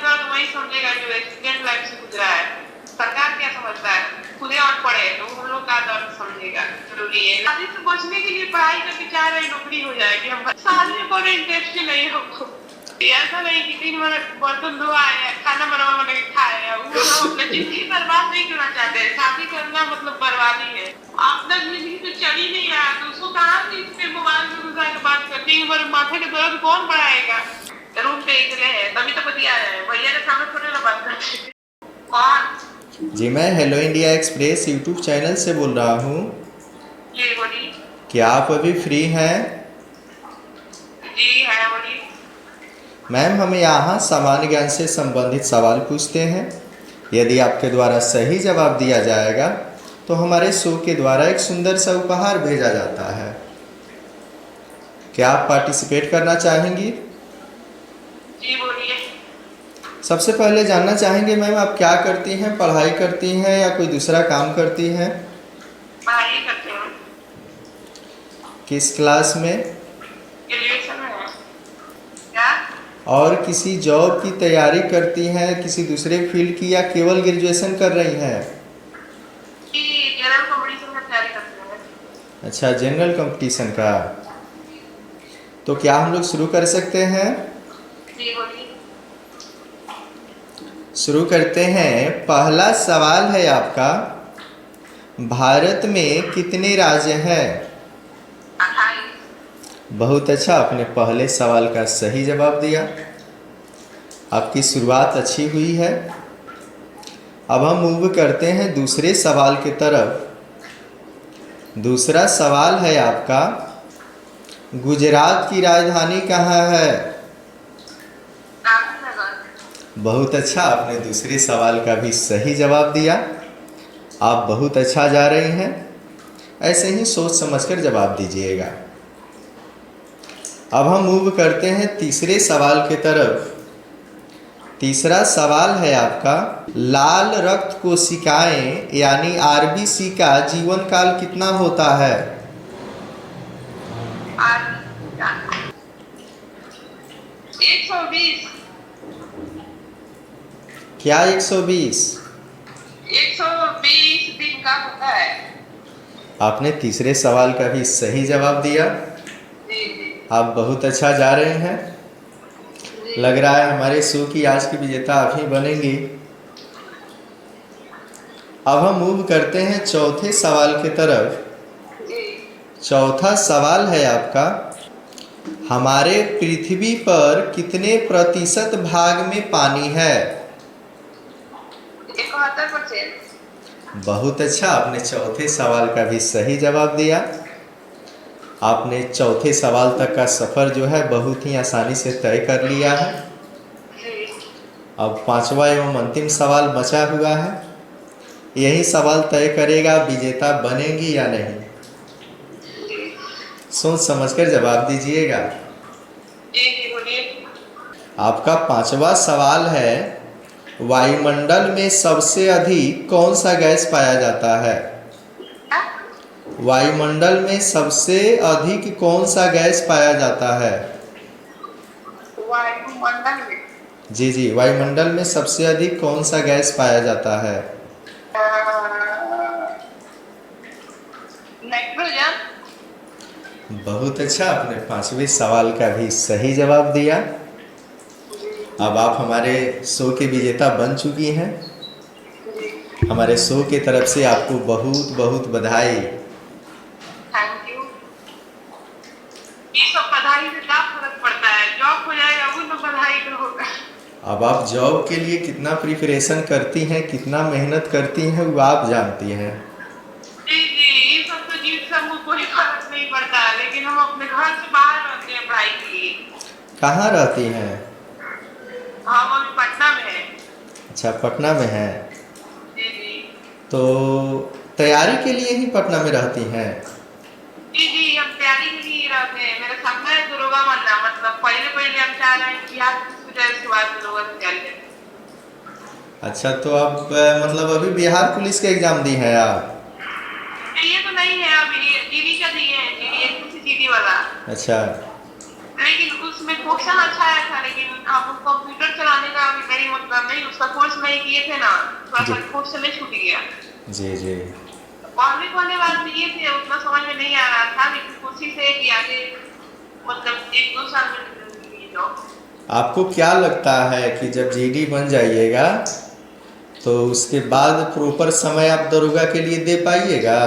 समझेगा तो वही समझेगा जो एक्सीडेंट लाइफ से गुजरा है। सरकार क्या समझता है, खुदे और पढ़े तो हम लोग का दर्द समझेगा। जरूरी है शादी से बचने के लिए पढ़ाई करके चाह रहे नौकरी हो जाए कि हम शादी में कोई इंटरेस्ट ही नहीं हमको। ऐसा नहीं कि 3 बर्तन धोआए या खाना बना के खाए या वो हम अपनी जिंदगी बर्बाद नहीं करना चाहते। शादी करना मतलब बर्बादी है। अपना जिंदगी तो चल ही नहीं रहा तो उसको कहाँ से इसमें मोबाइल में घुसा के बात करते हैं। माथे के दर्द कौन बढ़ाएगा। रूम पे अकेले है तभी तो बतिया रहे हैं, भैया के सामने थोड़े ना बात करते। कौन? जी मैं hello India express YouTube channel से बोल रहा हूँ। जी बोलिए। क्या आप अभी फ्री हैं? जी है बोलिए। मैम हमें यहाँ सामान्य ज्ञान से संबंधित सवाल पूछते हैं। यदि आपके द्वारा सही जवाब दिया जाएगा तो हमारे शो के द्वारा एक सुंदर सा उपहार भेजा जाता है। क्या आप पार्टिसिपेट करना चाहेंगी? जी बोलिए। सबसे पहले जानना चाहेंगे मैम आप क्या करती हैं, पढ़ाई करती हैं या कोई दूसरा काम करती हैं? पढ़ाई करते हैं। किस क्लास में? ग्रेजुएशन में है। क्या? और किसी जॉब की तैयारी करती हैं, किसी दूसरे फील्ड की, या केवल ग्रेजुएशन कर रही हैं? जी जनरल कंपटीशन में तैयारी करते हैं। अच्छा, जनरल कंपटीशन का। तो क्या हम लोग शुरू कर सकते हैं? जी बोलिए। शुरू करते हैं। पहला सवाल है आपका, भारत में कितने राज्य हैं? 28। बहुत अच्छा, आपने पहले सवाल का सही जवाब दिया। आपकी शुरुआत अच्छी हुई है। अब हम मूव करते हैं दूसरे सवाल की तरफ। दूसरा सवाल है आपका, गुजरात की राजधानी कहाँ है? गांधीनगर। बहुत अच्छा, आपने दूसरे सवाल का भी सही जवाब दिया। आप बहुत अच्छा जा रही हैं। ऐसे ही सोच समझकर जवाब दीजिएगा। अब हम मूव करते हैं तीसरे सवाल की तरफ। तीसरा सवाल है आपका, लाल रक्त कोशिकाएं यानी आरबीसी का जीवन काल कितना होता है? 120। क्या 120? 120 दिन का होता है। आपने तीसरे सवाल का भी सही जवाब दिया। जी जी। आप बहुत अच्छा जा रहे हैं। लग रहा है हमारे शो की आज की विजेता आप ही बनेंगी। अब हम मूव करते हैं चौथे सवाल की तरफ। जी। चौथा सवाल है आपका, हमारे पृथ्वी पर कितने प्रतिशत भाग में पानी है? 71%। बहुत अच्छा, आपने चौथे सवाल का भी सही जवाब दिया। आपने चौथे सवाल तक का सफ़र जो है बहुत ही आसानी से तय कर लिया है। अब पांचवा एवं अंतिम सवाल बचा हुआ है। यही सवाल तय करेगा विजेता बनेंगी या नहीं। सोच समझकर जवाब दीजिएगा। जी जी बोलिए। आपका पांचवा सवाल है, वायुमंडल में सबसे अधिक कौन सा गैस पाया जाता है? वायुमंडल में सबसे अधिक कौन सा गैस पाया जाता है? वायुमंडल में? जी जी, वायुमंडल में सबसे अधिक कौन सा गैस पाया जाता है? नाइट्रोजन। बहुत अच्छा, आपने पांचवें सवाल का भी सही जवाब दिया। अब आप हमारे शो के विजेता बन चुकी हैं। हमारे शो के तरफ से आपको बहुत बहुत बधाई। Thank you. ये सब बधाई से क्या फर्क पड़ता है, जॉब हो जाएगा वो तो बधाई का होगा। अब आप जॉब के लिए कितना प्रिपरेशन करती हैं, कितना मेहनत करती हैं, वो आप जानती हैं। जी जी, ये सब तो चीज से हमको कोई फर्क नहीं पड़ता, लेकिन हम अपने घर से बाहर रहते हैं पढ़ाई के लिए। कहाँ रहती हैं? हम अभी पटना में हैं। अच्छा, पटना में हैं। जी जी। तो तैयारी के लिए ही पटना में रहती हैं? जी जी, हम तैयारी के लिए रहते हैं। मेरा सपना है दरोगा बनना, मतलब पहले पहले हम चाह रहे हैं कि बिहार पुलिस के बाद दरोगा की तैयारी करें। अच्छा, तो अब मतलब अभी बिहार पुलिस का एग्ज़ाम दी है आप? ये तो नहीं है, अभी जीडी का दिए हैं, जीडी एसएससी जीडी वाला। अच्छा। लेकिन उसमें क्वेश्चन अच्छा आया था, लेकिन हम कंप्यूटर चलाने का अभी नहीं, मतलब नहीं उसका कोर्स नहीं किए थे ना, थोड़ा जी सा क्वेश्चन में छूट गया। जी जी। पहले वाले बात दिए थे उतना समझ में नहीं आ रहा था, लेकिन कोशिश है कि आगे मतलब 1-2 साल में मिल जाओ। आपको क्या लगता है कि जब जीडी बन जाइएगा तो उसके बाद प्रॉपर समय आप दरोगा के लिए दे पाइएगा?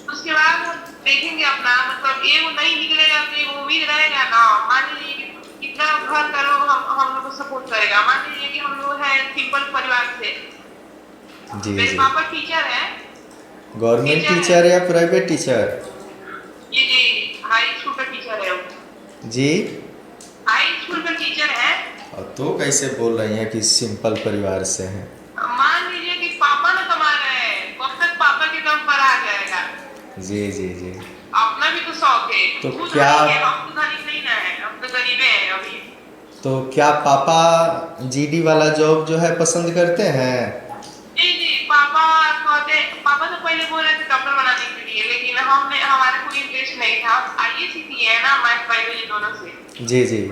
उसके बाद हम देखेंगे अपना, मतलब ये वो नहीं निकलेगा तो ये उम्मीद रहेगा ना। मान लीजिए कि कितना घर का लोग हम लोग को सपोर्ट करेगा। मान लीजिए कि हम लोग हैं सिंपल परिवार से, जी मेरे जी। पापा टीचर है। गवर्नमेंट टीचर है टीचर या प्राइवेट टीचर? जी, हाई स्कूल का टीचर है वो। जी। हाई स्कूल का टीचर है। और तो कैसे बोल रही हैं कि सिंपल परिवार से हैं? मान लीजिए कि पापा ना कमा रहे हैं, कब तक पापा के दम पर आ जाएगा। जी जी जी। अपना भी तो शौक है। तो वो क्या धनी है, हम तो धनी नहीं ना है, हम तो गरीबे हैं अभी। तो क्या पापा जीडी वाला जॉब जो है पसंद करते हैं? जी जी, पापा तो पहले बोल रहे थे डॉक्टर बनाने के लिए, लेकिन हमने हमारा कोई इंटरेस्ट नहीं था। आईएएस किए हैं ना, मैथ बायोलॉजी दोनों से। जी जी।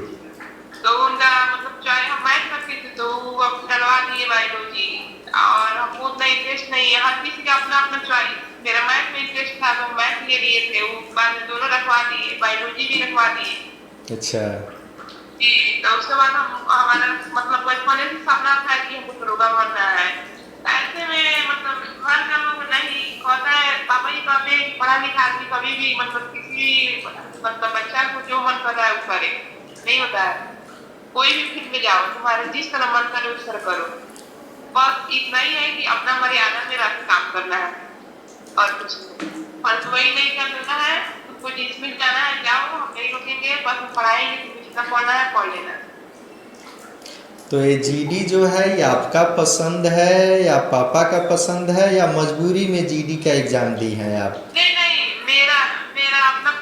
तो उनका मतलब चाहे हम मैथ करते थे तो वो अब डलवा दिए बायोलॉजी। और हमको उतना इंटरेस्ट नहीं है, हर किसी का अपना अपना चॉइस। मेरा मैथ में इंटरेस्ट था तो मैथ ले लिए थे, वो बाद में दोनों रखवा दिए, बायोलॉजी भी रखवा दिए। अच्छा। जी, तो उसके बाद हमारा मतलब बचपन से सपना था कि हमको दरोगा बनना है। ऐसे में मतलब हर काम में नहीं होता है। पापा जी कहते हैं कि पढ़ा लिखा आदमी कभी भी मतलब किसी मतलब बच्चा को जो मन कर रहा है वो करे, नहीं होता है। कोई भी फील्ड में जाओ, तुम्हारे जिस तरह मन करे उस तरह करो। बस इतना ही है कि अपना मर्यादा में रख के काम करना है और कुछ नहीं। और वही नहीं कर लेना है, तुमको जिसमें जाना है जाओ, हम नहीं रुकेंगे, बस हम पढ़ाएंगे, तुम्हें जितना पढ़ना है पढ़ लेना। तो ये जीडी जो है ये आपका पसंद है या पापा का पसंद है या मजबूरी में जीडी का एग्जाम दी है आप? नहीं नहीं, मेरा मेरा अपना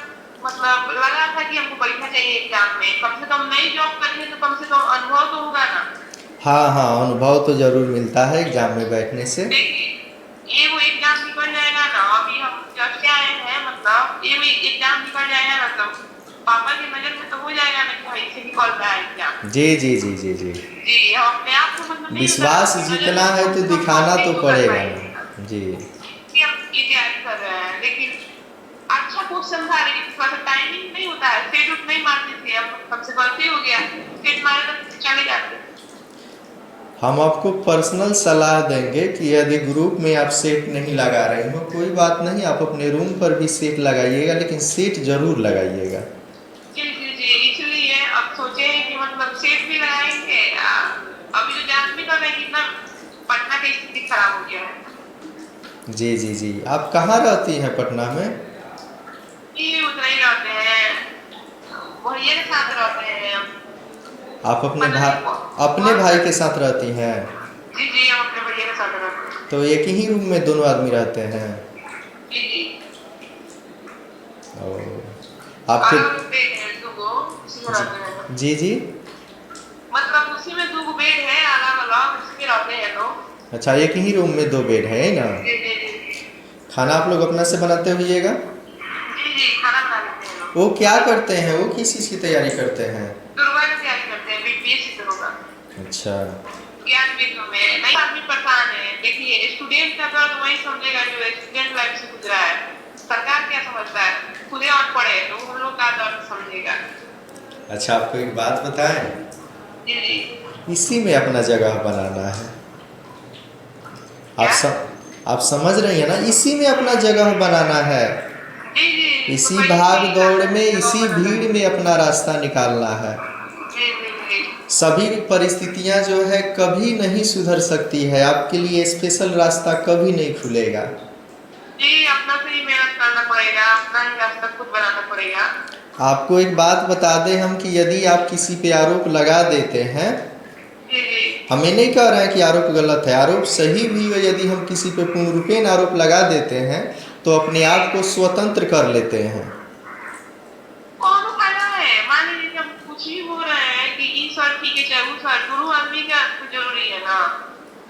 मतलब लगा था कि हमको बैठना चाहिए एग्जाम में, कम से कम नई जॉब करनी है तो कम से कम अनुभव तो होगा ना। हाँ हाँ, अनुभव तो जरूर मिलता है एग्जाम में बैठने से। देखिए, ये वो एग्जाम निकल जाएगा ना, अभी हम जब से आए हैं, मतलब ये भी एग्जाम निकल जाएगा ना तो पापा की नजर में तो हो जाएगा ना कि भाई से निकल रहा है एग्जाम। जी जी जी जी जी। जी, हम अपने आप को मतलब नहीं विश्वास जितना है तो दिखाना तो पड़ेगा ना। जी। कि हम ये तैयारी कर रहे हैं, लेकिन अच्छा क्वेश्चन था, लेकिन थोड़ा सा टाइमिंग नहीं होता है, सेट उठ नहीं मारते थे। अब सबसे गलती हो गया, सेट मारे तो चले जाते। हम आपको पर्सनल सलाह देंगे कि यदि ग्रुप में आप सेट नहीं लगा रही हो कोई बात नहीं, आप अपने रूम पर भी सेट लगाइएगा, लेकिन सेट जरूर लगाइएगा। जी जी जी, इसलिए अब सोचे हैं कि मतलब सेट भी लगाएंगे। अभी जो जांच भी कर रहे हैं, कितना पटना की स्थिति खराब हो गया है। जी जी जी। आप कहाँ रहती हैं पटना में? ये उतना ही रहते हैं, भैया के साथ रहते हैं। आप अपने भाई के साथ रहती हैं? जी जी, हम अपने भैया के साथ रहते हैं। तो एक ही रूम में दोनों आदमी रहते हैं? जी जी। और आपके अलग बेड है दुगो, उसी में रहते हैं। जी जी। मतलब उसी में दुगो बेड है, अलग अलग उसी में रहते हैं लोग। अच्छा, एक ही रूम में 2 बेड है ना? जी जी जी। खाना आप लोग अपना से बनाते होइएगा? जी जी, खाना बना लेते हैं लोग। वो क्या करते हैं, वो किस चीज़ की तैयारी करते हैं? दुर्गा की तैयारी करते हैं, बीपीएससी दरोगा। अच्छा। ज्ञान विश्व में नहीं आदमी परेशान है। देखिए, स्टूडेंट का दर्द वही समझेगा जो स्टूडेंट लाइफ से गुजरा है। सरकार क्या समझता है, खुदे अनपढ़ है तो हम लोग का दर्द समझेगा। अच्छा, आपको एक बात बताएं, जी जी। इसी में अपना जगह बनाना है। क्या? आप समझ रही हैं ना, इसी में अपना जगह बनाना है। जी जी, इसी तो भाग वही दौड़ में, जगह इसी बनाना है। भीड़ में अपना रास्ता निकालना है। जी जी जी। सभी परिस्थितियां जो है कभी नहीं सुधर सकती है, आपके लिए स्पेशल रास्ता कभी नहीं खुलेगा। जी, अपना से ही मेहनत करना पड़ेगा, अपना ही रास्ता खुद बनाना पड़ेगा। आपको एक बात बता दें हम कि यदि आप किसी पे आरोप लगा देते हैं, जी जी। हम ये नहीं कह रहे हैं कि आरोप गलत है, आरोप सही भी हो, यदि हम किसी पे पूर्ण रूपेण आरोप लगा देते हैं तो अपने आप को स्वतंत्र कर लेते हैं। कौन फायदा है? मान लीजिए कि हम कुछ भी बोल रहे हैं कि ई सर ठीक है चाहे वो सर, दोनों आदमी का तो जरूरी है ना।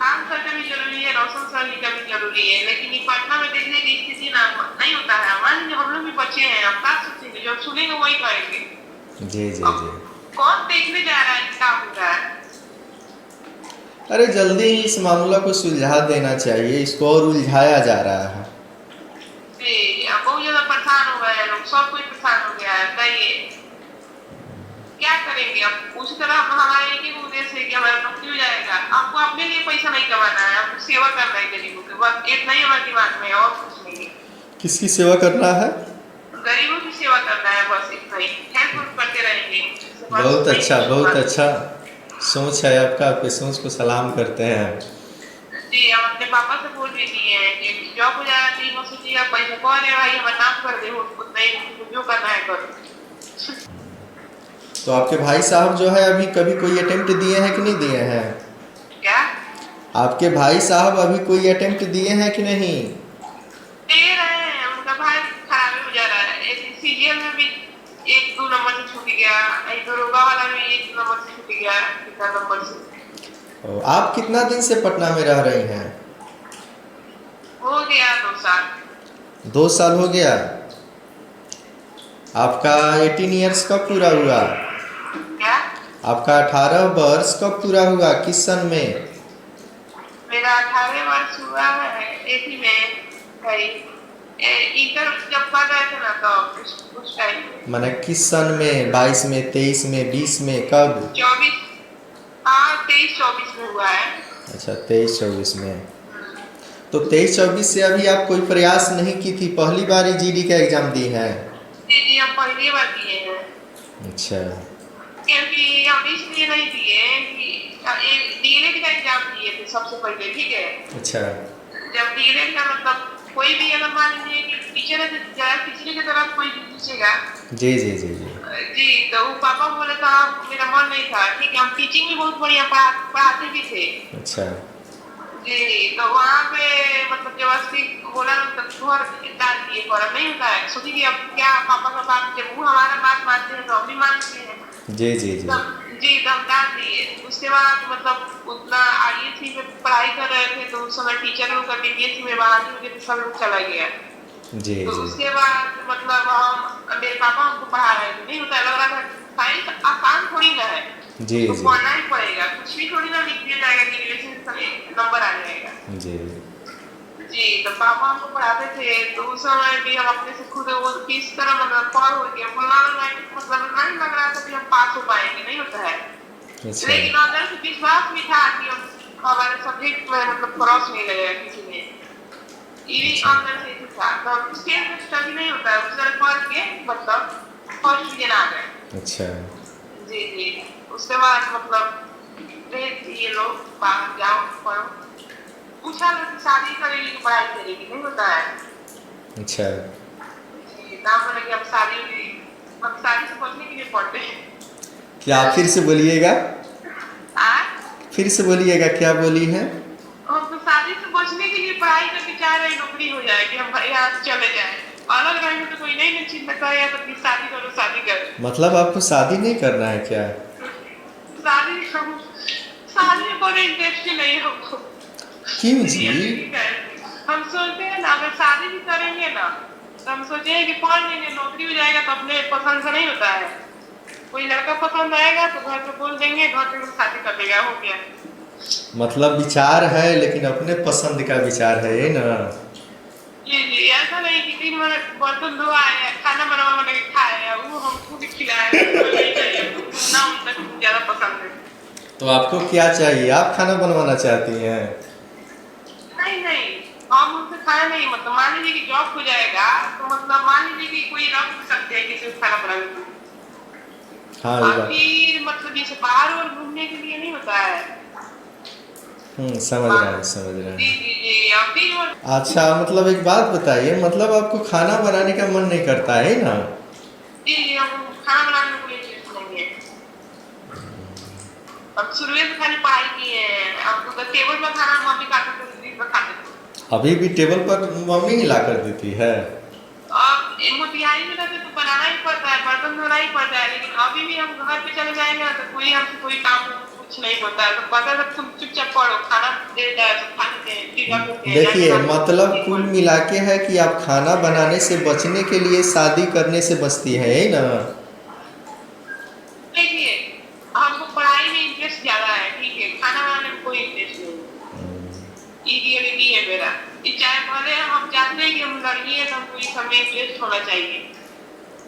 खान सर का भी जरूरी है, रोशन सर का भी जरूरी है, लेकिन ये पटना में देखने की स्थिति ना नहीं होता है। मान लीजिए हम लोग भी बच्चे हैं, हम क्या सोचेंगे, जो सुनेंगे वही करेंगे। जी जी अब जी। कौन देखने जा रहा है क्या हो रहा है? अरे जल्दी ही इस मामला को सुलझा देना चाहिए, इसको और उलझाया जा रहा है। जी, अब बहुत ज्यादा परेशान हो गए हैं लोग, सब कोई परेशान हो गया है। बताइए क्या करेंगे अब? उसी तरह हमारा एक ही उद्देश्य है कि हमारा नौकरी हो जाएगा। आपको अपने लिए पैसा नहीं कमाना है, आपको सेवा करना है गरीबों की, बस इतना ही हमारे दिमाग में है, और कुछ नहीं है। किसकी सेवा करना है? गरीबों की सेवा करना है, बस इतना ही। हेल्प करते रहेंगे, इससे बस बहुत नहीं अच्छा, कुछ होगा। बहुत अच्छा सोच है आपका, आपके सोच को सलाम करते हैं। जी, हम अपने पापा से बोल भी दिए हैं कि जॉब हो जाएगा तो मत सोचिएगा पैसा कौन है भाई, हमारा नाम कर दे, उतना ही जो करना है करो। तो आपके भाई साहब जो है अभी कभी कोई अटेम्प्ट दिए हैं कि नहीं दिए हैं? क्या आपके भाई साहब अभी कोई अटेम्प्ट दिए हैं कि नहीं? दे रहे हैं? उनका भाई खराब हो जा रहा है। सीरियल में भी 1-2 नंबर से छूट गया, दरोगा वाला में 1 नंबर से छूट गया, कितना नंबर से। आप कितना दिन से पटना में रह रही हैं? हो गया 2 साल। 2 साल हो गया। आपका 18 ईयर्स कब पूरा हुआ? क्या आपका 18 वर्ष कब पूरा हुआ, किस सन में? मेरा 18 वर्ष हुआ है एथी में भाई, इंटर जब पढ़ रहे थे ना तो उस टाइम माने किस सन में? 22 में, 23 में, 20 में, कब? 24, हाँ 23-24 में हुआ है। अच्छा, 23-24 में। तो 23-24 से अभी आप कोई प्रयास नहीं की थी, पहली बार ही जीडी का एग्जाम दी है? जी जी, हम पहली बार दिए हैं। अच्छा क्योंकि हम इसलिए नहीं दिए कि डीएलएड का एग्जाम दिए थे सबसे पहले, ठीक है। अच्छा। जब डीएलएड का मतलब कोई भी अगर मान लीजिए कि टीचर टीचर की तरफ कोई पूछेगा, जी जी जी जी। जी, तो वो पापा बोले था मेरा मन नहीं था, ठीक है। हम टीचिंग भी बहुत बढ़िया पढ़ाते भी थे। अच्छा जी, तो वहाँ पे मतलब जबरदस्ती बोला तो घर डाल दिए, फॉर्म नहीं होता है। सोची कि अब क्या पापा का बात, जब वो हमारा बात मानते हैं तो हम भी मानते हैं। जी जी जी। जी, तो हम डाल दिए। उसके बाद मतलब उतना आईएससी में पढ़ाई कर रहे थे तो उस समय टीचर लोग का बीपीएससी में बहाली हो गई तो सब लोग चला गया। जी तो जी उसके बाद मतलब हम मेरे पापा हमको पढ़ा रहे थे, नहीं होता है, लग रहा था साइंस आसान थोड़ी ना है, जी तो जी पढ़ना ही पड़ेगा, कुछ भी थोड़ी ना लिख दिया जाएगा कि रिलेशन नंबर आ जाएगा। जी। जी, तो पापा हमको पढ़ाते थे तो उस समय भी हम अपने से खुद वो किस तरह मतलब पार हो गया, मतलब नहीं लग रहा था कि हम पास हो पाएंगे, नहीं होता है। अच्छा लेकिन अंदर से विश्वास भी था कि हम हमारे सब्जेक्ट में मतलब क्रॉस नहीं लगेगा किसी में, ये भी अंदर से ही था। तो हम स्टेट में स्टडी नहीं होता है, उस तरह पढ़ के मतलब फर्स्ट डिवीजन आ गए। अच्छा। जी जी, उसके बाद मतलब भेज दिए लोग बाहर जाओ पढ़ो। पूछा लोग कि शादी करेगी कि पढ़ाई करेगी, नहीं होता है। अच्छा। जी, नाम बोले कि हम शादी से बचने के लिए पढ़ते हैं। क्या आप फिर से बोलिएगा? आज फिर से बोलिएगा, क्या बोली है? हम तो शादी से बचने के लिए पढ़ाई करके चाह रहे, नौकरी हो जाए कि हम यहाँ से चले जाए। अलग रहेंगे तो कोई नहीं चिंता करेगा तो फिर शादी करो शादी करो। मतलब आपको शादी नहीं करना है क्या? शादी में कोई इंटरेस्ट ही नहीं हमको। क्यों जी? हम सोचते हैं ना अगर शादी भी करेंगे ना तो हम सोचे हैं कि पढ़ लेंगे, नौकरी हो जाएगा तो अपने पसंद से नहीं होता है। कोई लड़का पसंद आएगा तो घर पे बोल देंगे, घर पे शादी कर देगा, हो गया। मतलब विचार है लेकिन अपने पसंद का विचार है, ये ना? जी जी, ऐसा नहीं कि 3 मिनट बर्तन धोआ है, खाना बना के खाए, वो हम खुद खिलाए, नहीं चाहिए ना, उनका ज्यादा पसंद है। तो आपको क्या चाहिए? आप खाना बनवाना चाहती हैं? नहीं नहीं, हम उनसे खाना नहीं, मतलब मान लीजिए कि जॉब हो जाएगा तो मतलब मान लीजिए कि कोई रख सकते हैं किसी को खाना बनाने के लिए। हाँ ये बात। फिर मतलब जैसे बाहर और घूमने के लिए नहीं होता है। समझ रहे हैं, समझ रहे जी हैं। जी जी, अब फिर अच्छा, मतलब एक बात बताइए, मतलब आपको खाना बनाने का मन नहीं करता है ना? जी जी, हम खाना बनाने में कोई इंटरेस्ट नहीं है। अब शुरू से खाली पढ़ाई की है, अब तो टेबल पर खाना मम्मी खाते थे, खाते थे। अभी भी टेबल पर मम्मी ही ला कर देती है? अब मोतिहारी में रहते तो बनाना ही पड़ता है, बर्तन धोना ही पड़ता है, लेकिन अभी भी हम घर पे चले जाएंगे ना तो कोई हमसे कोई काम कुछ नहीं होता है। तो पता है तुम चुपचाप पढ़ो, खाना दे जाए तो खा लेते हैं। देखिए, मतलब कुल मिला के है कि आप खाना बनाने से बचने के लिए शादी करने से बचती है, यही ना? चाहते हैं कि हम लड़की है तो हमको इस समय इंटरेस्ट होना चाहिए।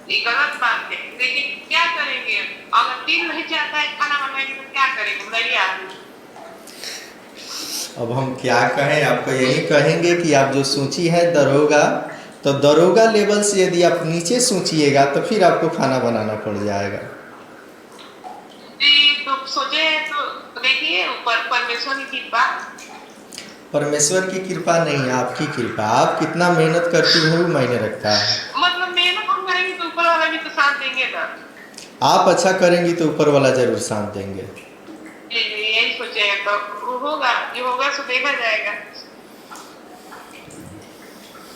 ये गलत बात है, लेकिन क्या करेंगे? अगर दिल नहीं चाहता है खाना बनाएंगे तो क्या करेंगे? बताइए आप। अब हम क्या कहें, आपको यही कहेंगे कि आप जो सोची है दरोगा, तो दरोगा लेवल से यदि आप नीचे सोचिएगा तो फिर आपको खाना बनाना पड़ जाएगा। जी, तो सोचे हैं तो देखिए ऊपर परमेश्वर की कृपा। परमेश्वर की कृपा नहीं, आपकी कृपा। आप कितना मेहनत करती हैं वो मायने रखता है। मतलब मेहनत हम करेंगे तो ऊपर वाला भी तो साथ देंगे ना। आप अच्छा करेंगी तो ऊपर वाला जरूर साथ देंगे। जी यही सोचे हैं, तो वो होगा, जो होगा सो देखा जाएगा।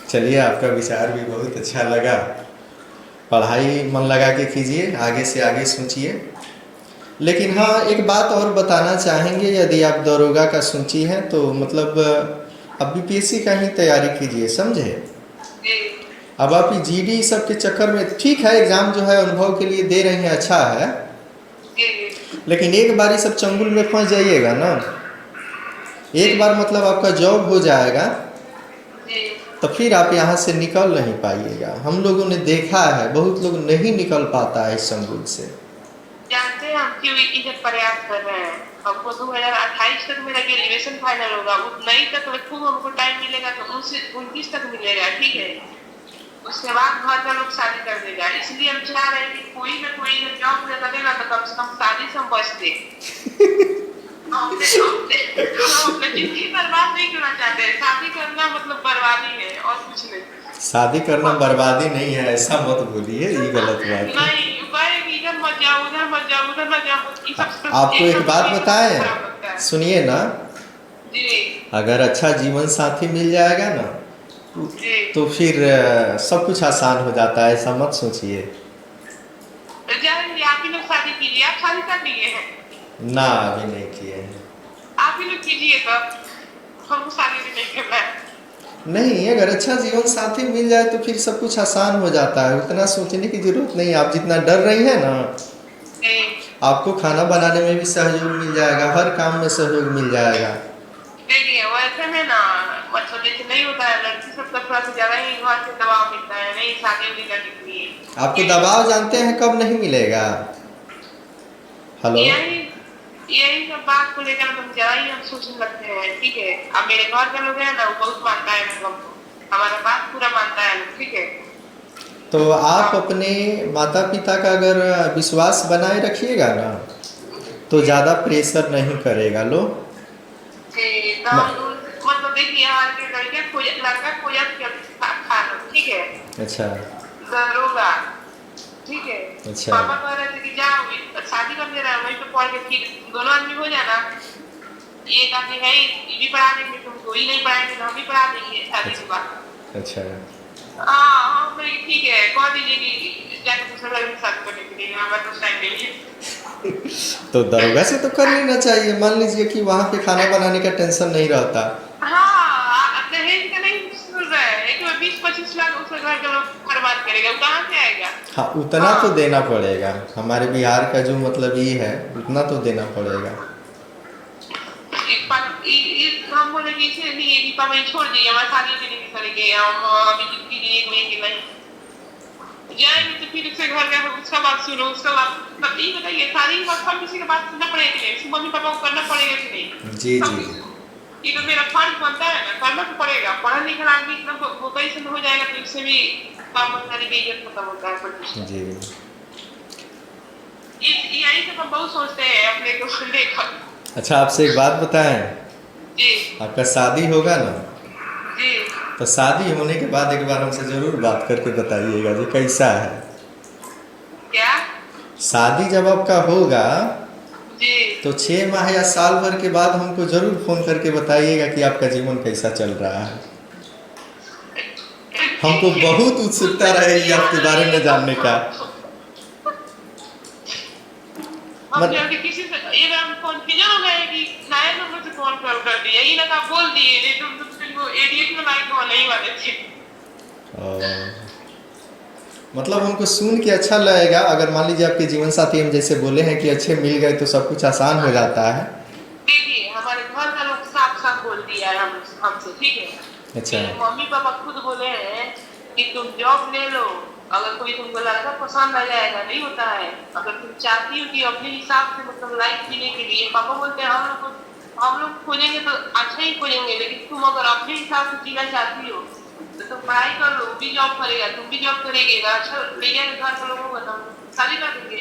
चलिए, आपका विचार भी बहुत अच्छा लगा। पढ़ाई मन लगा के कीजिए, आगे से आगे सोचिए। लेकिन हाँ, एक बात और बताना चाहेंगे, यदि आप दरोगा का सोची हैं तो मतलब अब बीपीएससी का ही तैयारी कीजिए, समझे। जी अब आप जीडी सब के चक्कर में, ठीक है एग्ज़ाम जो है अनुभव के लिए दे रही हैं, अच्छा है, जी लेकिन एक बार ये सब चंगुल में फंस जाइएगा ना, एक बार मतलब आपका जॉब हो जाएगा जी। तो फिर आप यहाँ से निकल नहीं पाइएगा। हम लोगों ने देखा है बहुत लोग नहीं निकल पाता है इस चंगुल से। जानते हैं हम क्यों एक ही प्रयास कर रहे हैं। हमको 2028 तक मेरा ग्रेजुएशन फाइनल होगा, उतना ही तक खूब हमको टाइम मिलेगा, तो 29 तक मिलेगा, ठीक है। उसके बाद घर का लोग शादी कर देगा, इसलिए हम चाह रहे हैं कि कोई ना कोई जॉब करेगा तो कम से कम शादी से हम बच दे। हम अपने जिंदगी बर्बाद नहीं करना चाहते। शादी करना मतलब बर्बादी है और कुछ नहीं। शादी करना बर्बादी नहीं है, ऐसा मत बोलिए, ये गलत बात है। नहीं, इधर मत जाओ, उधर मत जाओ, उधर मत जाओ, ये सब आपको एक बात बताएं, सुनिए ना, जी अगर अच्छा जीवन साथी मिल जाएगा ना जी। तो फिर सब कुछ आसान हो जाता है, ऐसा मत सोचिए। जाएंगे, आप ही लोग शादी कीजिए। आप शादी कर लिए हैं? ना, अभी नहीं किए हैं। आप ही लोग कीजिए, तो हमको शादी भी नहीं करना है। नहीं, अगर अच्छा जीवन साथी मिल जाए तो फिर सब कुछ आसान हो जाता है, उतना सोचने की जरूरत नहीं। आप जितना डर रही हैं ना, आपको खाना बनाने में भी सहयोग मिल जाएगा, हर काम में सहयोग मिल जाएगा। देखिए वैसे में ना, मतलब जैसे नहीं होता है, लड़की सबका थोड़ा सा ज्यादा ही घर से दबाव मिलता है, नहीं शादी उदी करने के लिए। आपको दबाव जानते हैं कब नहीं मिलेगा? हेलो, यही यही सब बात को लेकर हम ज्यादा ही हम सोचने लगते हैं, ठीक है। अब मेरे घर का लोग है ना, वो बहुत मानता है हमको, हमारा बात पूरा मानता है, ठीक है। तो आप अपने माता पिता का अगर विश्वास बनाए रखिएगा ना तो ज़्यादा प्रेशर नहीं करेगा लो। मतलब देखिए हमारे लड़का खोजा खाना, ठीक है, अच्छा दरोगा, ठीक है। अच्छा। पापा कह रहे थे कि जाओ शादी कर दे रहा है, वहीं पे पढ़ के फिर दोनों आदमी हो जाना। ये आदमी है, ये भी पढ़ा देंगे तुमको, ही नहीं पढ़ाएंगे तो हम भी पढ़ा देंगे शादी के बाद। अच्छा। हाँ हाँ ठीक है, कह दीजिए कि जाके दूसरे घर में शादी करने के लिए, हमारे पास टाइम नहीं है। तो दरोगा से तो कर लेना चाहिए। मान लीजिए कि वहाँ पे खाना बनाने का टेंशन नहीं रहता। हाँ, दहेज का नहीं सुन रहा है कि 20-25 लाख उसके घर के लोग बर्बाद करेगा, वो कहाँ से आएगा? हाँ, उतना तो देना पड़ेगा। हमारे बिहार का जो मतलब ये है, उतना तो देना पड़ेगा। हम बोले कि इसे नहीं है कि पापा ये छोड़ दीजिए, हमारे शादी भी नहीं करेंगे, हम अभी जिंदगी जिए नहीं नहीं जाएंगे तो फिर उसके घर का उसका बात सुनो, उसका बात तब ये बताइए, शादी के बाद हर किसी का बात सुनना पड़ेगा कि नहीं? उसकी मम्मी पापा को करना पड़ेगा कि नहीं? जी जी। ये तो मेरा फर्ज बनता है ना, करना तो पड़ेगा। पढ़ा लिखा आदमी इतना वो कैसे हो जाएगा तो इससे भी काम बनाने की इज्जत खत्म होता है जी। यही सब हम बहुत सोचते हैं अपने को लेकर। अच्छा, आपसे एक बात बताएं, जी आपका शादी होगा ना जी तो शादी होने के बाद एक बार हमसे ज़रूर बात करके बताइएगा जी कैसा है। क्या? शादी जब आपका होगा जी तो 6 माह या साल भर के बाद हमको ज़रूर फ़ोन करके बताइएगा कि आपका जीवन कैसा चल रहा है। हमको बहुत उत्सुकता रहेगी आपके बारे में जानने का। हम जल्दी किसी से ये हम फोन किया होगा कि नया नंबर से फोन कॉल कर दिया, ये लगा बोल दिए, नहीं तो वो एडिट में लाइक हो नहीं वाले थे। मतलब हमको सुन के अच्छा लगेगा। अगर मान लीजिए आपके जीवन साथी हम जैसे बोले हैं कि अच्छे मिल गए तो सब कुछ आसान हो जाता है। देखिए हमारे घर का लोग साफ साफ बोल दिया है हमसे, ठीक है। अच्छा। कि मम्मी पापा खुद बोले हैं कि तुम जॉब ले लो, अगर कोई तुमको लड़का पसंद आ जाएगा, नहीं होता है, अगर तुम चाहती हो कि अपने हिसाब से मतलब लाइफ जीने के लिए, पापा बोलते हैं हम लोग खोजेंगे तो अच्छा ही खोजेंगे, लेकिन तुम अगर अपने हिसाब से जीना चाहती हो तो तुम पढ़ाई कर लो, भी जॉब करेगा, तुम भी जॉब करेगी, अच्छा ले जाएगा घर के लोगों को, तो शादी कर देंगे।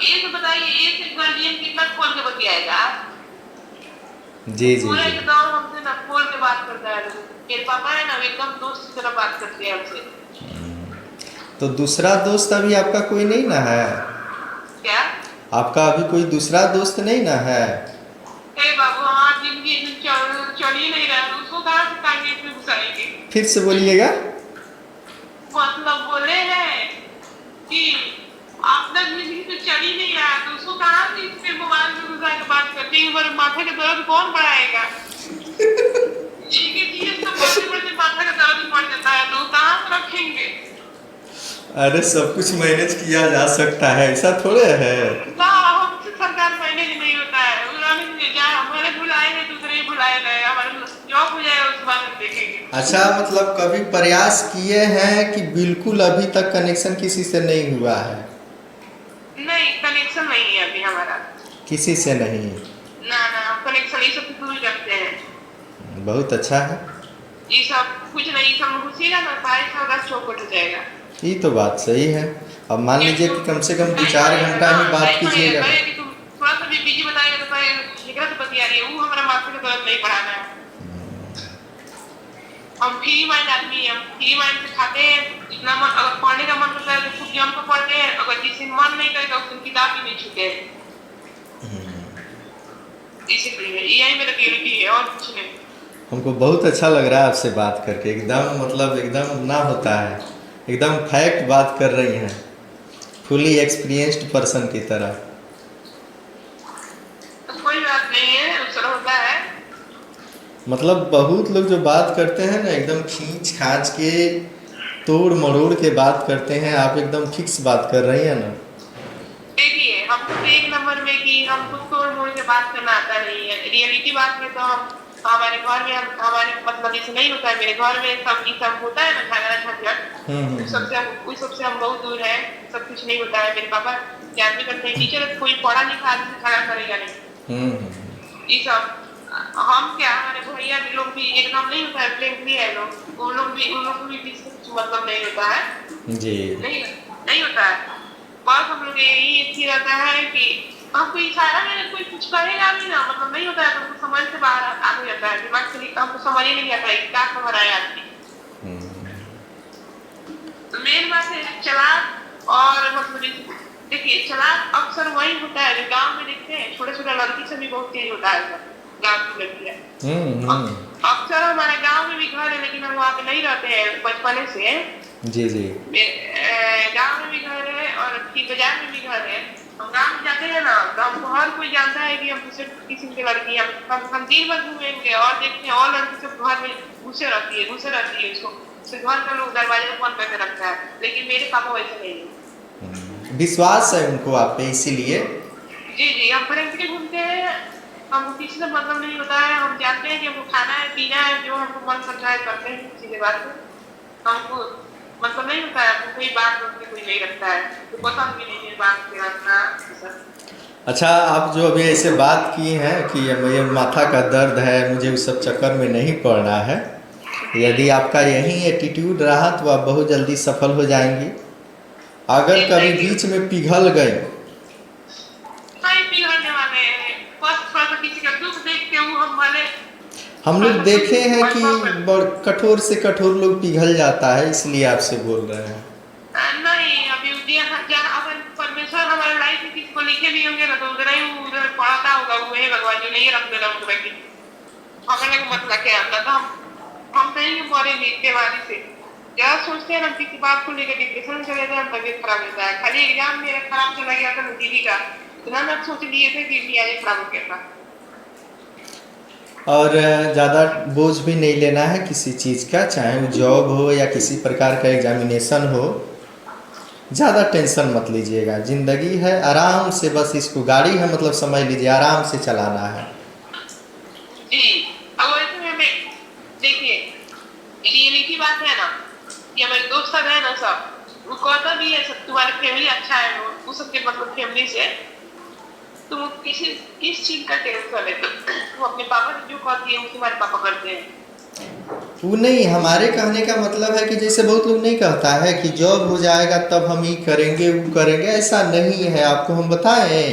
ये तो बताइए, एक एक गार्जियन कितना खोल के बतियाएगा। जी जी पूरा जी। एकदम हमसे ना खोल के बात करता है। मेरे पापा है ना, एकदम दोस्त की तरह बात करते हैं हमसे। तो दूसरा दोस्त अभी आपका कोई नहीं ना है? क्या? आपका अभी कोई दूसरा दोस्त नहीं ना है? बाबू, हमारी जिंदगी चल ही नहीं रहा है, उसको कहाँ से टारगेट में घुसाएंगे। फिर से बोलिएगा। मतलब बोले हैं कि आपका जिंदगी तो चल ही नहीं रहा है, तो उसको कहाँ से इस पे मोबाइल में घुसा के बात करते हैं। पर माथा का दर्द कौन बढ़ाएगा? चीज तो बढ़ते बढ़ते माथा का दर्द बढ़ जाता है, तो कहाँ से रखेंगे? अरे सब कुछ मैनेज किया जा सकता है, ऐसा थोड़े है। हमसे सरकार मैनेज नहीं होता है। हमारे भुलाए हैं, दूसरे ही भुलाए गए, हमारे जॉब हो जाएगा उसके बाद हम देखेंगे। अच्छा, मतलब कभी प्रयास किए हैं कि बिल्कुल अभी तक कनेक्शन किसी से नहीं हुआ है? नहीं, कनेक्शन नहीं है अभी हमारा, किसी से नहीं? ना ना, हम कनेक्शन ये सब दूर रखते हैं। बहुत अच्छा है। ये सब कुछ नहीं, सब घुसेगा ना, सारे सारा चौपट हो जाएगा। ये तो बात सही है। अब मान लीजिए कि कम से कम 2-4 घंटा ही बात कीजिएगा। तुम थोड़ा सा भी बिजी बताएगा तो लेकर तो बतिया रही है, वो हमारा माथे का दर्द नहीं बढ़ाना है। हम फ्री माइंड आदमी हैं, हम फ्री माइंड से खाते हैं। जितना मन, अगर पढ़ने का मन करता है तो खूब जम को पढ़ते हैं, अगर जिससे मन नहीं करेगा उस दिन किताब ही नहीं छूटे। इसलिए यही मेरा ड्यूटी है और कुछ नहीं। हमको बहुत अच्छा लग रहा है आपसे बात करके, एकदम मतलब एकदम ना होता है, एकदम फैक्ट बात कर रही हैं, फुली एक्सपीरियंस्ड पर्सन की तरह। तो कोई बात नहीं है, अवसर होता है। मतलब बहुत लोग जो बात करते हैं ना, एकदम खींच खाच के तोड़ मरोड़ के बात करते हैं, आप एकदम फिक्स बात कर रही हैं ना। देखिए, हमको तो एक नंबर में कि हमको तोड़ मोड़ के बात करना आता नहीं है। रियलिटी बात में तो हम हमारे घर में हमारे मतलब ऐसे नहीं होता है। मेरे घर में सब होता है ना, झगड़ा झंझट, उस सबसे हम बहुत दूर है। सब कुछ नहीं होता है। मेरे पापा ज्ञान भी करते हैं, टीचर, कोई पढ़ा लिखा आदमी झगड़ा करेगा नहीं। ये सब हम क्या, हमारे भैया लोग भी एकदम नहीं होता है, फ्रेंकली है लोग, उन लोग को भी कुछ मतलब नहीं होता है जी। नहीं होता है। बस हम लोग यही अच्छी रहता है कि हमको इशारा में कोई कुछ करेगा भी ना, मतलब नहीं होता है, तो हमको समझ से बाहर आ जाता है, दिमाग से हमको समझ ही नहीं आता है क्या खबर आया आदमी। मेन बात है चलाक, और मतलब देखिए, चलाक अक्सर वही होता है जो गांव में देखते हैं, छोटे छोटे लड़की से भी बहुत तेज होता है गांव की लड़कियां। अक्सर हमारे गांव में भी घर है, लेकिन हम वहाँ पे नहीं रहते हैं बचपने से। जी जी। गांव में भी घर है और बाजार में भी घर है। हम गांव में जाते हैं ना, तो हमको हर कोई जानता है कि हम दूसरे किस्म की लड़की, हम दिन भर घूमेंगे और देखते हैं और लड़की सब घर में घुसे रहती है उसको घर का लोग दरवाजे बंद करके रखता है, लेकिन मेरे पापा वैसे नहीं है। विश्वास है उनको आप पे, इसीलिए। जी जी, हम फ्रेंकली घूमते हैं, हमको किसी से मतलब नहीं होता है। हम जानते हैं कि हमको खाना है पीना है, जो हमको मन करता है करते हैं, सीधे बात है। हमको मतलब नहीं होता है, कोई बात होती कोई नहीं रखता है, तो पसंद भी नहीं है बात से रखना। अच्छा, आप जो अभी ऐसे बात की हैं कि ये माथा का दर्द है, मुझे उस सब चक्कर में नहीं पड़ना है, यदि आपका यही एटीट्यूड रहा तो आप बहुत जल्दी सफल हो जाएंगी। अगर कभी बीच में पिघल गई, नहीं पिघलने वाले हैं, बस थोड़ा सा किसी का दुख देख के वो हम लोग देखे हैं कि कठोर से कठोर लोग पिघल जाता है, इसलिए आपसे बोल रहे हैं। नहीं, अभी अगर परमेश्वर हमारे लाइफ में किसी को लिखे भी होंगे ना, तो उधर ही उधर पढ़ाता होगा, वो है भगवान जो नहीं रख देगा उधर की हमारे को मतलब क्या आता था। हम कहीं मरेंगे बीमारी से। जब सोचते हैं ना किसी बात को लेकर डिप्रेशन में चले जाए, तबीयत खराब होता है। खाली एग्जाम मेरा खराब चला गया था दीदी का, इतना मैं सोच लिए थे कि मियाँ खराब हो गया था। और ज़्यादा बोझ भी नहीं लेना है किसी चीज़ का, चाहे वो जॉब हो या किसी प्रकार का एग्जामिनेशन हो, ज़्यादा टेंशन मत लीजिएगा। ज़िंदगी है, आराम से, बस इसको गाड़ी है मतलब समझ लीजिए, आराम से चलाना है। जी, अब वैसे सब वो कहता भी है सब तुम्हारी फैमिली अच्छा है वो सबके मतलब फैमिली से तुम किस चीज का टेंशन है तुम अपने पापा से जो कहती है वो तुम्हारे पापा करते हैं। वो नहीं, हमारे कहने का मतलब है कि जैसे बहुत लोग नहीं कहता है कि जॉब हो जाएगा तब हम ये करेंगे वो करेंगे, ऐसा नहीं है। आपको हम बताएं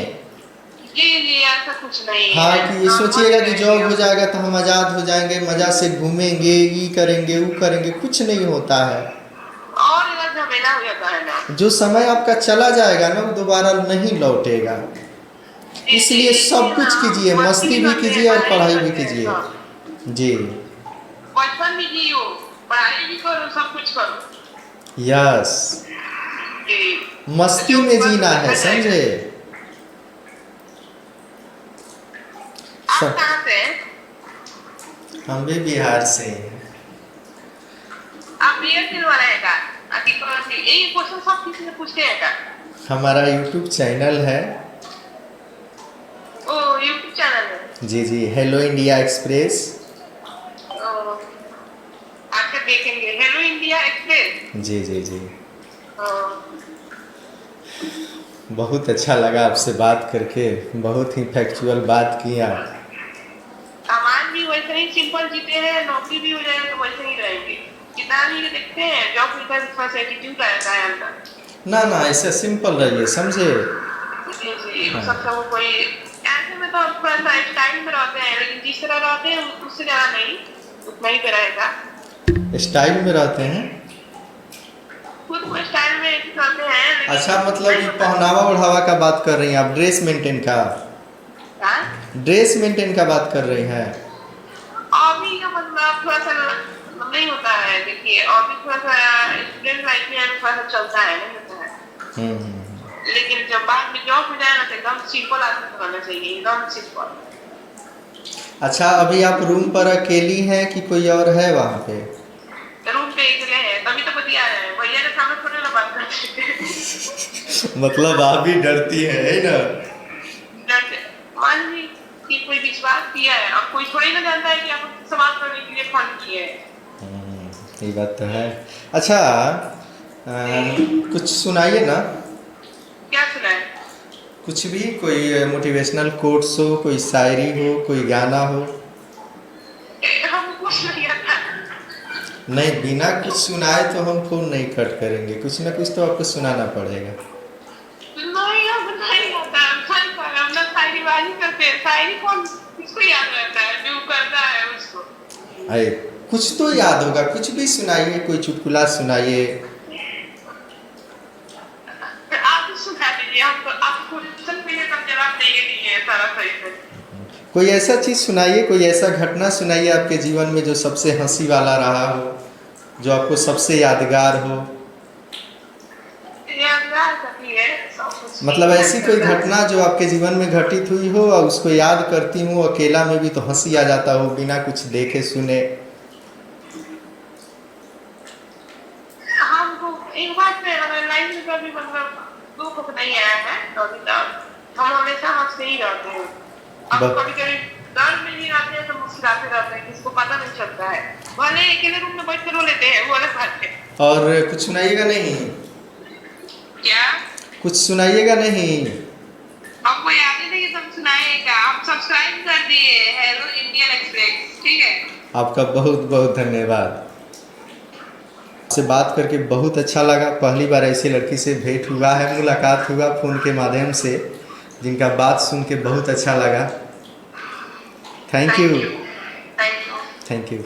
जी ऐसा कुछ नहीं हाँ है। कि ये सोचिएगा कि जॉब हो जाएगा तो हम आज़ाद हो जाएंगे, मज़ा से घूमेंगे, ये करेंगे वो करेंगे, कुछ नहीं होता है। और इधर झमेला हो जाता है ना। जो समय आपका चला जाएगा ना वो दोबारा नहीं लौटेगा, इसलिए सब कुछ कीजिए, मस्ती भी कीजिए और पढ़ाई भी कीजिए। जी बचपन भी जियो, पढ़ाई भी करो, सब कुछ करो। यस, मस्ती में जीना है, समझे। आप कहाँ से हैं? हम भी बिहार से हैं। आप बीएसएल वाला है का? अभी कौन सी? ये क्वेश्चन सब किसी से पूछते हैं का? हमारा यूट्यूब चैनल है। ओ यूट्यूब चैनल है। जी हेलो इंडिया एक्सप्रेस। आपके देखेंगे हेलो इंडिया एक्सप्रेस। जी बहुत अच्छा लगा आपसे बात करके, बहुत ही फैक्चुअल बात किया। सामान भी वैसे ही सिंपल जीते हैं, नौकरी भी हो जाए तो वैसे ही रहेंगे। कितना भी देखते हैं जॉब में थोड़ा सा एटीट्यूड रहता है अंदर। ना ऐसे सिंपल रहिए, समझे। जी सबसे वो कोई ऐसे में तो थोड़ा सा स्टाइल में रहते हैं, लेकिन जिस तरह रहते हैं उससे ज़्यादा नहीं, उतना ही पे रहेगा। स्टाइल में रहते हैं, खुद को स्टाइल में रहते हैं। अच्छा मतलब ये पहनावा ओढ़ावा का बात कर रही हैं आप, ड्रेस मेंटेन का? ड्रेस मेंटेन का बात कर रही हैं? अभी का मतलब थोड़ा सा नहीं होता है, देखिए अभी थोड़ा सा स्टूडेंट लाइफ में थोड़ा सा चलता है, नहीं होता है। लेकिन जब बाद में जॉब हो जाए ना तो एकदम सिंपल आदमी करना चाहिए, एकदम सिंपल। अच्छा अभी आप रूम पर अकेली हैं कि कोई और है वहाँ पे? रूम पे अकेले हैं, तभी तो बतिया रहे हैं, भैया के सामने थोड़ी ना बात करते। मतलब आप भी डरती हैं, है ना? मान ली कि कोई विश्वास किया है, अब कोई थोड़ी ना जानता है कि आप समाज करने के लिए फोन किए हैं। ये बात तो है। अच्छा कुछ सुनाइए ना। क्या सुनाए? कुछ भी, कोई मोटिवेशनल कोट्स हो, कोई शायरी हो, कोई गाना हो। हम कुछ नहीं आता। नहीं, बिना कुछ सुनाए तो हम फोन नहीं कट करेंगे, कुछ ना कुछ तो आपको सुनाना पड़ेगा। नहीं अब नहीं आता, हम ना शायरीबाजी करते हैं, शायरी कौन किसको याद रहता है, जो करता है उसको। अरे कुछ तो याद होगा, कुछ भी सुनाइए, कोई चुटकुला सुनाइए। आप सुना दीजिए, हम तो आपको क्वेश्चन पे हम जवाब देंगे नहीं है सारा सही से। कोई ऐसा चीज़ सुनाइए, कोई ऐसा घटना सुनाइए आपके जीवन में जो सबसे हंसी वाला रहा हो, जो आपको सबसे यादगार हो। यादगार कभी है मतलब ऐसी कोई घटना जो आपके जीवन में घटित हुई हो और उसको याद करती हूँ अकेला में भी तो हंसी आ जाता हो, बिना कुछ देखे सुने। हमको एक बात में हमारे लाइफ में कभी मतलब दुख नहीं आया है, अभी तक हम हमेशा हंसते ही रहते हैं। अब कभी कभी दर्द में ही रहते हैं तो मुस्कुराते रहते हैं, किसी को पता नहीं चलता है, भले अकेले रूम में बैठ कर रो लेते हैं, वो अलग बात है। और कुछ सुनाइएगा नहीं? क्या कुछ सुनाइएगा नहीं? हमको याद ही नहीं सब सुनाएगा। आप सब्सक्राइब कर दिए हेलो इंडियन एक्सप्रेस, ठीक है? आपका बहुत बहुत धन्यवाद। से बात करके बहुत अच्छा लगा। पहली बार ऐसी लड़की से भेंट हुआ है, मुलाकात हुआ फ़ोन के माध्यम से, जिनका बात सुन के बहुत अच्छा लगा। Thank you. Thank you. Thank you.